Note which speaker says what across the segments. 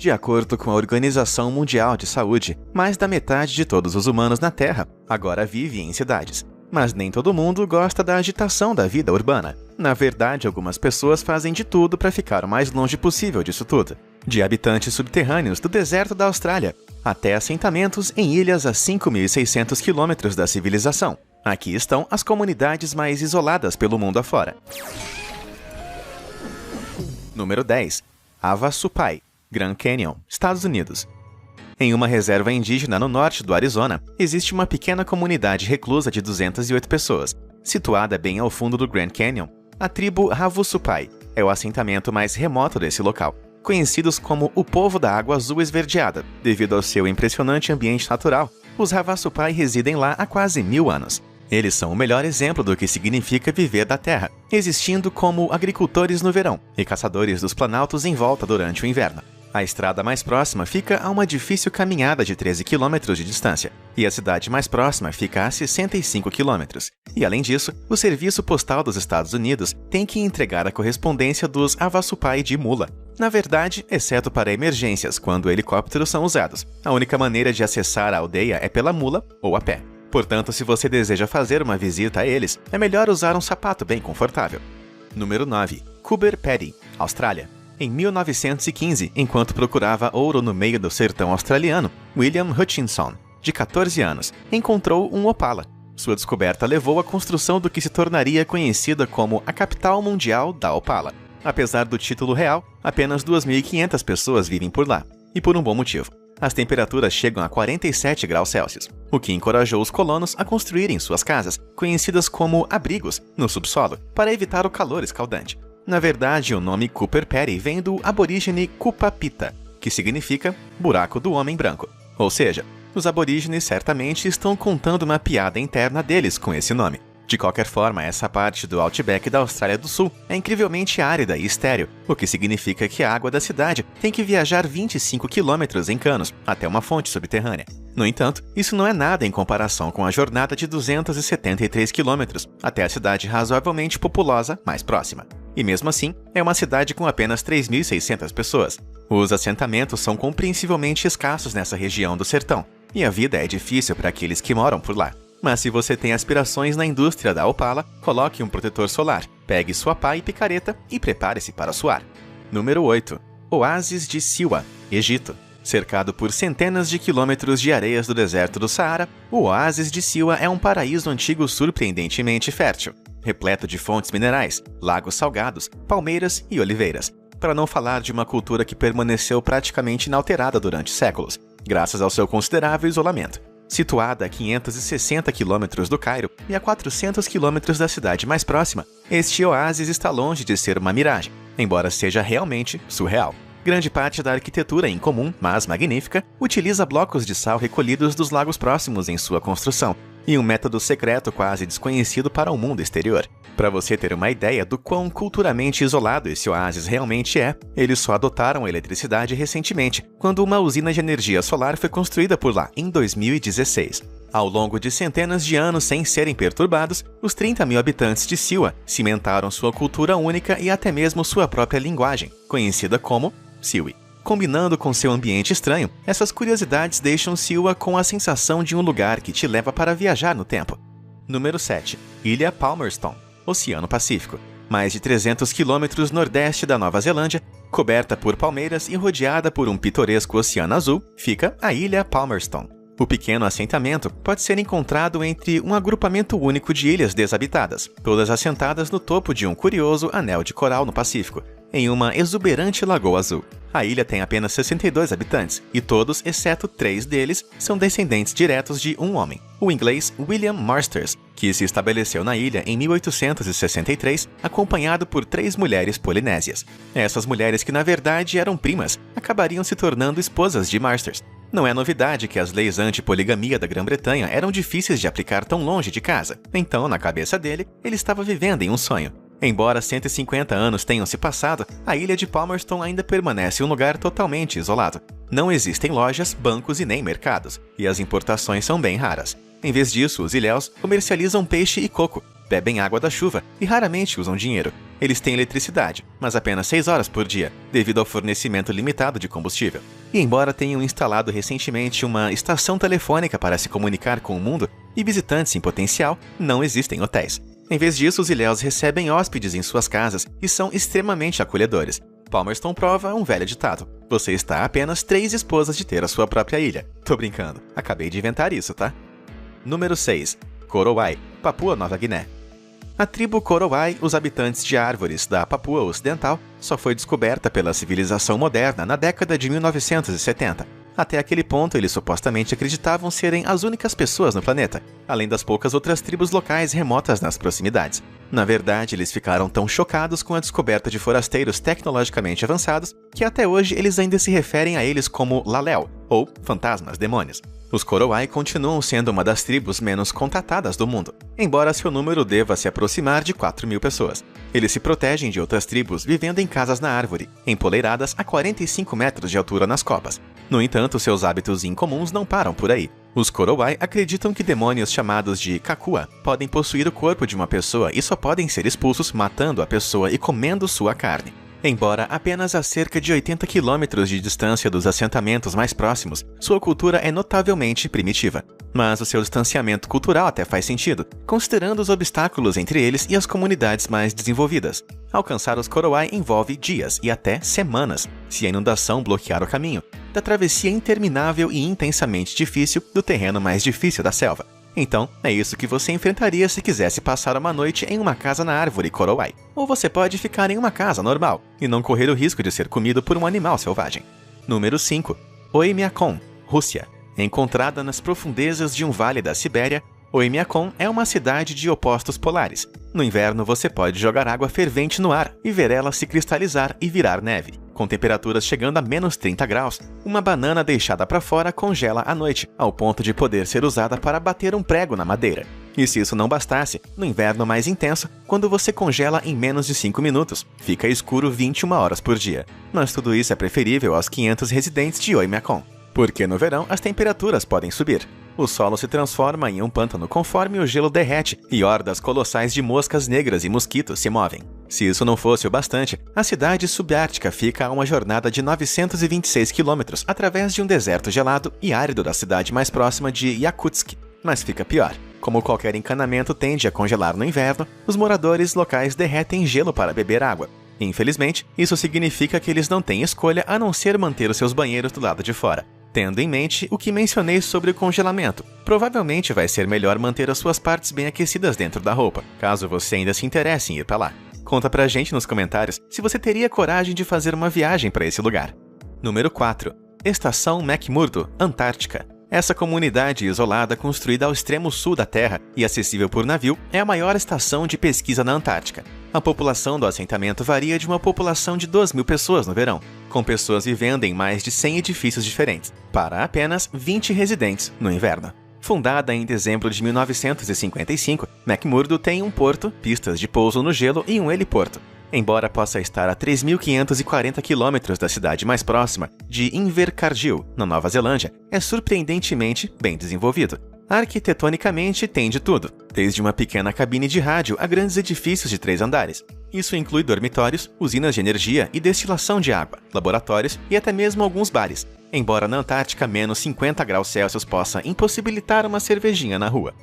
Speaker 1: De acordo com a Organização Mundial de Saúde, mais da metade de todos os humanos na Terra agora vive em cidades. Mas nem todo mundo gosta da agitação da vida urbana. Na verdade, algumas pessoas fazem de tudo para ficar o mais longe possível disso tudo. De habitantes subterrâneos do deserto da Austrália, até assentamentos em ilhas a 5.600 quilômetros da civilização. Aqui estão as comunidades mais isoladas pelo mundo afora. Número 10. Havasupai, Grand Canyon, Estados Unidos. Em uma reserva indígena no norte do Arizona, existe uma pequena comunidade reclusa de 208 pessoas. Situada bem ao fundo do Grand Canyon, a tribo Havasupai é o assentamento mais remoto desse local, conhecidos como o povo da água azul esverdeada. Devido ao seu impressionante ambiente natural, os Havasupai residem lá há quase 1000 anos. Eles são o melhor exemplo do que significa viver da terra, existindo como agricultores no verão e caçadores dos planaltos em volta durante o inverno. A estrada mais próxima fica a uma difícil caminhada de 13 quilômetros de distância, e a cidade mais próxima fica a 65 quilômetros. E além disso, o Serviço Postal dos Estados Unidos tem que entregar a correspondência dos Havasupai de mula. Na verdade, exceto para emergências, quando helicópteros são usados. A única maneira de acessar a aldeia é pela mula ou a pé. Portanto, se você deseja fazer uma visita a eles, é melhor usar um sapato bem confortável. Número 9. Coober Pedy, Austrália. Em 1915, enquanto procurava ouro no meio do sertão australiano, William Hutchinson, de 14 anos, encontrou um opala. Sua descoberta levou à construção do que se tornaria conhecida como a capital mundial da opala. Apesar do título real, apenas 2.500 pessoas vivem por lá, e por um bom motivo. As temperaturas chegam a 47 graus Celsius, o que encorajou os colonos a construírem suas casas, conhecidas como abrigos, no subsolo, para evitar o calor escaldante. Na verdade, o nome Coober Pedy vem do aborígene Kupapita, que significa buraco do homem branco. Ou seja, os aborígenes certamente estão contando uma piada interna deles com esse nome. De qualquer forma, essa parte do Outback da Austrália do Sul é incrivelmente árida e estéril, o que significa que a água da cidade tem que viajar 25 quilômetros em canos até uma fonte subterrânea. No entanto, isso não é nada em comparação com a jornada de 273 quilômetros até a cidade razoavelmente populosa mais próxima. E mesmo assim, é uma cidade com apenas 3.600 pessoas. Os assentamentos são compreensivelmente escassos nessa região do sertão, e a vida é difícil para aqueles que moram por lá. Mas se você tem aspirações na indústria da opala, coloque um protetor solar, pegue sua pá e picareta e prepare-se para suar. Número 8. Oásis de Siwa, Egito. Cercado por centenas de quilômetros de areias do deserto do Saara, o Oásis de Siwa é um paraíso antigo surpreendentemente fértil, repleto de fontes minerais, lagos salgados, palmeiras e oliveiras, para não falar de uma cultura que permaneceu praticamente inalterada durante séculos, graças ao seu considerável isolamento. Situada a 560 quilômetros do Cairo e a 400 quilômetros da cidade mais próxima, este oásis está longe de ser uma miragem, embora seja realmente surreal. Grande parte da arquitetura incomum, mas magnífica, utiliza blocos de sal recolhidos dos lagos próximos em sua construção, e um método secreto quase desconhecido para o mundo exterior. Para você ter uma ideia do quão culturalmente isolado esse oásis realmente é, eles só adotaram a eletricidade recentemente, quando uma usina de energia solar foi construída por lá em 2016. Ao longo de centenas de anos sem serem perturbados, os 30 mil habitantes de Siwa cimentaram sua cultura única e até mesmo sua própria linguagem, conhecida como Siwi. Combinando com seu ambiente estranho, essas curiosidades deixam Siwa com a sensação de um lugar que te leva para viajar no tempo. Número 7. Ilha Palmerston, Oceano Pacífico. Mais de 300 quilômetros nordeste da Nova Zelândia, coberta por palmeiras e rodeada por um pitoresco oceano azul, fica a Ilha Palmerston. O pequeno assentamento pode ser encontrado entre um agrupamento único de ilhas desabitadas, todas assentadas no topo de um curioso anel de coral no Pacífico, em uma exuberante lagoa azul. A ilha tem apenas 62 habitantes, e todos, exceto 3 deles, são descendentes diretos de um homem, o inglês William Marsters, que se estabeleceu na ilha em 1863, acompanhado por 3 mulheres polinésias. Essas mulheres, que na verdade eram primas, acabariam se tornando esposas de Marsters. Não é novidade que as leis anti-poligamia da Grã-Bretanha eram difíceis de aplicar tão longe de casa, então, na cabeça dele, ele estava vivendo em um sonho. Embora 150 anos tenham se passado, a ilha de Palmerston ainda permanece um lugar totalmente isolado. Não existem lojas, bancos e nem mercados, e as importações são bem raras. Em vez disso, os ilhéus comercializam peixe e coco, bebem água da chuva e raramente usam dinheiro. Eles têm eletricidade, mas apenas 6 horas por dia, devido ao fornecimento limitado de combustível. E embora tenham instalado recentemente uma estação telefônica para se comunicar com o mundo e visitantes em potencial, não existem hotéis. Em vez disso, os ilhéus recebem hóspedes em suas casas e são extremamente acolhedores. Palmerston prova um velho ditado: você está a apenas 3 esposas de ter a sua própria ilha. Tô brincando, acabei de inventar isso, tá? Número 6. Korowai, Papua Nova Guiné. A tribo Korowai, os habitantes de árvores da Papua Ocidental, só foi descoberta pela civilização moderna na década de 1970. Até aquele ponto, eles supostamente acreditavam serem as únicas pessoas no planeta, além das poucas outras tribos locais remotas nas proximidades. Na verdade, eles ficaram tão chocados com a descoberta de forasteiros tecnologicamente avançados que até hoje eles ainda se referem a eles como Lalel, ou fantasmas demônios. Os Korowai continuam sendo uma das tribos menos contatadas do mundo, embora seu número deva se aproximar de 4.000 pessoas. Eles se protegem de outras tribos vivendo em casas na árvore, empoleiradas a 45 metros de altura nas copas. No entanto, seus hábitos incomuns não param por aí. Os Korowai acreditam que demônios chamados de Kakua podem possuir o corpo de uma pessoa e só podem ser expulsos matando a pessoa e comendo sua carne. Embora apenas a cerca de 80 quilômetros de distância dos assentamentos mais próximos, sua cultura é notavelmente primitiva. Mas o seu distanciamento cultural até faz sentido, considerando os obstáculos entre eles e as comunidades mais desenvolvidas. Alcançar os Korowai envolve dias e até semanas, se a inundação bloquear o caminho, da travessia interminável e intensamente difícil do terreno mais difícil da selva. Então, é isso que você enfrentaria se quisesse passar uma noite em uma casa na árvore Korowai. Ou você pode ficar em uma casa normal e não correr o risco de ser comido por um animal selvagem. Número 5. Oymyakon, Rússia. Encontrada nas profundezas de um vale da Sibéria, Oymyakon é uma cidade de opostos polares. No inverno você pode jogar água fervente no ar e ver ela se cristalizar e virar neve. Com temperaturas chegando a menos 30 graus, uma banana deixada para fora congela à noite, ao ponto de poder ser usada para bater um prego na madeira. E se isso não bastasse, no inverno mais intenso, quando você congela em menos de 5 minutos, fica escuro 21 horas por dia. Mas tudo isso é preferível aos 500 residentes de Oymyakon, porque no verão as temperaturas podem subir. O solo se transforma em um pântano conforme o gelo derrete e hordas colossais de moscas negras e mosquitos se movem. Se isso não fosse o bastante, a cidade subártica fica a uma jornada de 926 quilômetros através de um deserto gelado e árido da cidade mais próxima de Yakutsk. Mas fica pior. Como qualquer encanamento tende a congelar no inverno, os moradores locais derretem gelo para beber água. Infelizmente, isso significa que eles não têm escolha a não ser manter os seus banheiros do lado de fora. Tendo em mente o que mencionei sobre o congelamento, provavelmente vai ser melhor manter as suas partes bem aquecidas dentro da roupa, caso você ainda se interesse em ir para lá. Conta pra gente nos comentários se você teria coragem de fazer uma viagem para esse lugar. Número 4. Estação McMurdo, Antártica. Essa comunidade isolada, construída ao extremo sul da Terra e acessível por navio, é a maior estação de pesquisa na Antártica. A população do assentamento varia de uma população de 2.000 pessoas no verão, com pessoas vivendo em mais de 100 edifícios diferentes, para apenas 20 residentes no inverno. Fundada em dezembro de 1955, McMurdo tem um porto, pistas de pouso no gelo e um heliporto. Embora possa estar a 3.540 quilômetros da cidade mais próxima, de Invercargill, na Nova Zelândia, é surpreendentemente bem desenvolvido. Arquitetonicamente tem de tudo, desde uma pequena cabine de rádio a grandes edifícios de 3 andares. Isso inclui dormitórios, usinas de energia e destilação de água, laboratórios e até mesmo alguns bares, embora na Antártica menos 50 graus Celsius possa impossibilitar uma cervejinha na rua.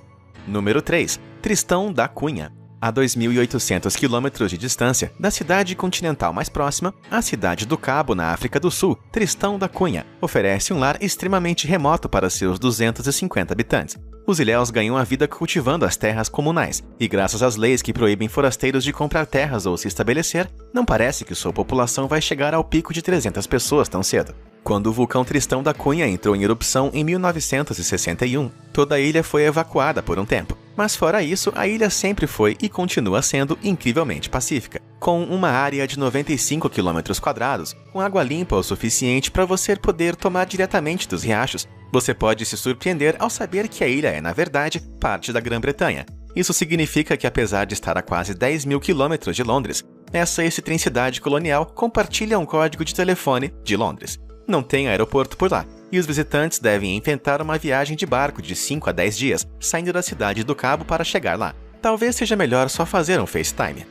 Speaker 1: Número 3. Tristão da Cunha. A 2.800 quilômetros de distância da cidade continental mais próxima, a cidade do Cabo, na África do Sul, Tristão da Cunha, oferece um lar extremamente remoto para seus 250 habitantes. Os ilhéus ganham a vida cultivando as terras comunais, e graças às leis que proíbem forasteiros de comprar terras ou se estabelecer, não parece que sua população vai chegar ao pico de 300 pessoas tão cedo. Quando o vulcão Tristão da Cunha entrou em erupção em 1961, toda a ilha foi evacuada por um tempo. Mas fora isso, a ilha sempre foi e continua sendo incrivelmente pacífica, com uma área de 95 km², com água limpa o suficiente para você poder tomar diretamente dos riachos. Você pode se surpreender ao saber que a ilha é, na verdade, parte da Grã-Bretanha. Isso significa que, apesar de estar a quase 10.000 quilômetros de Londres, essa excentricidade colonial compartilha um código de telefone de Londres. Não tem aeroporto por lá, e os visitantes devem enfrentar uma viagem de barco de 5 a 10 dias, saindo da cidade do Cabo para chegar lá. Talvez seja melhor só fazer um FaceTime.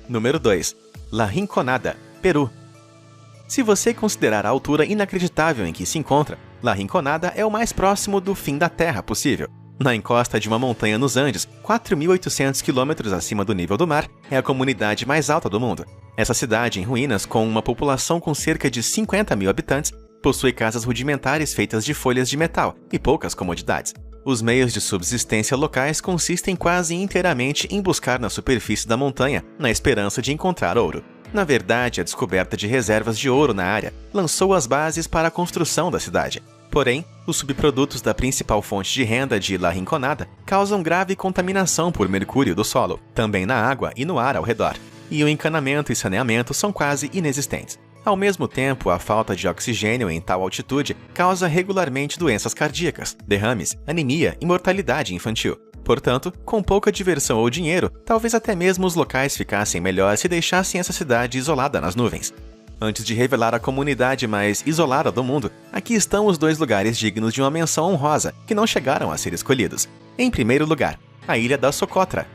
Speaker 1: Número 2. La Rinconada, Peru. Se você considerar a altura inacreditável em que se encontra, La Rinconada é o mais próximo do fim da Terra possível. Na encosta de uma montanha nos Andes, 4.800 quilômetros acima do nível do mar, é a comunidade mais alta do mundo. Essa cidade em ruínas, com uma população com cerca de 50 mil habitantes, possui casas rudimentares feitas de folhas de metal e poucas comodidades. Os meios de subsistência locais consistem quase inteiramente em buscar na superfície da montanha, na esperança de encontrar ouro. Na verdade, a descoberta de reservas de ouro na área lançou as bases para a construção da cidade. Porém, os subprodutos da principal fonte de renda de La Rinconada causam grave contaminação por mercúrio do solo, também na água e no ar ao redor, e o encanamento e saneamento são quase inexistentes. Ao mesmo tempo, a falta de oxigênio em tal altitude causa regularmente doenças cardíacas, derrames, anemia e mortalidade infantil. Portanto, com pouca diversão ou dinheiro, talvez até mesmo os locais ficassem melhor se deixassem essa cidade isolada nas nuvens. Antes de revelar a comunidade mais isolada do mundo, aqui estão os 2 lugares dignos de uma menção honrosa, que não chegaram a ser escolhidos. Em primeiro lugar, a Ilha da Socotra.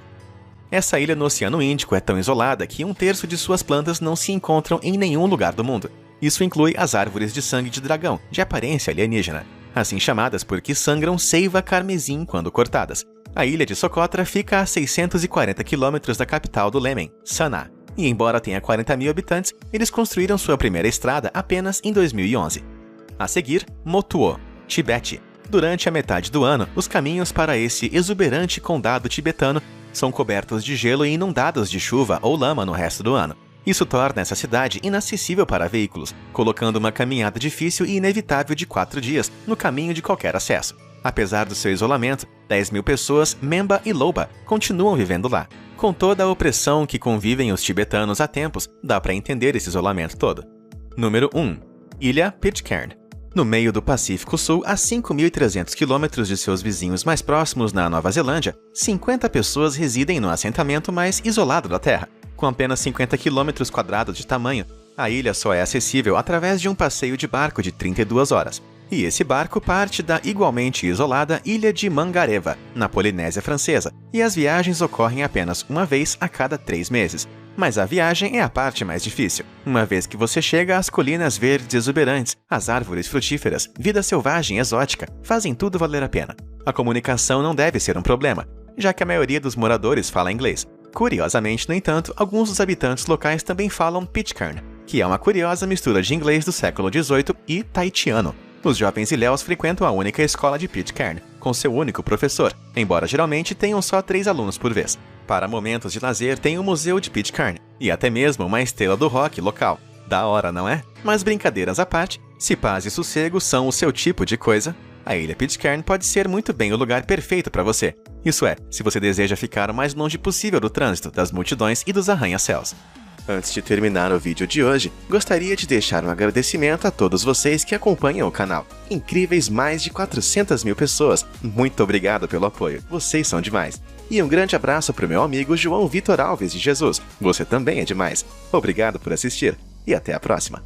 Speaker 1: Essa ilha no Oceano Índico é tão isolada que 1/3 de suas plantas não se encontram em nenhum lugar do mundo. Isso inclui as árvores de sangue de dragão, de aparência alienígena, assim chamadas porque sangram seiva carmesim quando cortadas. A ilha de Socotra fica a 640 quilômetros da capital do Iêmen, Sanaa. E embora tenha 40 mil habitantes, eles construíram sua primeira estrada apenas em 2011. A seguir, Motuo, Tibete. Durante a metade do ano, os caminhos para esse exuberante condado tibetano são cobertos de gelo e inundados de chuva ou lama no resto do ano. Isso torna essa cidade inacessível para veículos, colocando uma caminhada difícil e inevitável de 4 dias no caminho de qualquer acesso. Apesar do seu isolamento, 10 mil pessoas, Memba e Loba, continuam vivendo lá. Com toda a opressão que convivem os tibetanos há tempos, dá para entender esse isolamento todo. Número 1. Ilha Pitcairn. No meio do Pacífico Sul, a 5.300 quilômetros de seus vizinhos mais próximos na Nova Zelândia, 50 pessoas residem no assentamento mais isolado da Terra. Com apenas 50 quilômetros quadrados de tamanho, a ilha só é acessível através de um passeio de barco de 32 horas. E esse barco parte da igualmente isolada ilha de Mangareva, na Polinésia Francesa, e as viagens ocorrem apenas uma vez a cada 3 meses. Mas a viagem é a parte mais difícil, uma vez que você chega às colinas verdes exuberantes, as árvores frutíferas, vida selvagem exótica, fazem tudo valer a pena. A comunicação não deve ser um problema, já que a maioria dos moradores fala inglês. Curiosamente, no entanto, alguns dos habitantes locais também falam Pitcairn, que é uma curiosa mistura de inglês do século XVIII e tahitiano. Os jovens ilhéus frequentam a única escola de Pitcairn, com seu único professor, embora geralmente tenham só 3 alunos por vez. Para momentos de lazer tem o Museu de Pitcairn, e até mesmo uma estrela do rock local. Da hora, não é? Mas brincadeiras à parte, se paz e sossego são o seu tipo de coisa, a Ilha Pitcairn pode ser muito bem o lugar perfeito para você. Isso é, se você deseja ficar o mais longe possível do trânsito, das multidões e dos arranha-céus. Antes de terminar o vídeo de hoje, gostaria de deixar um agradecimento a todos vocês que acompanham o canal. Incríveis mais de 400 mil pessoas. Muito obrigado pelo apoio, vocês são demais. E um grande abraço para o meu amigo João Vitor Alves de Jesus. Você também é demais. Obrigado por assistir e até a próxima.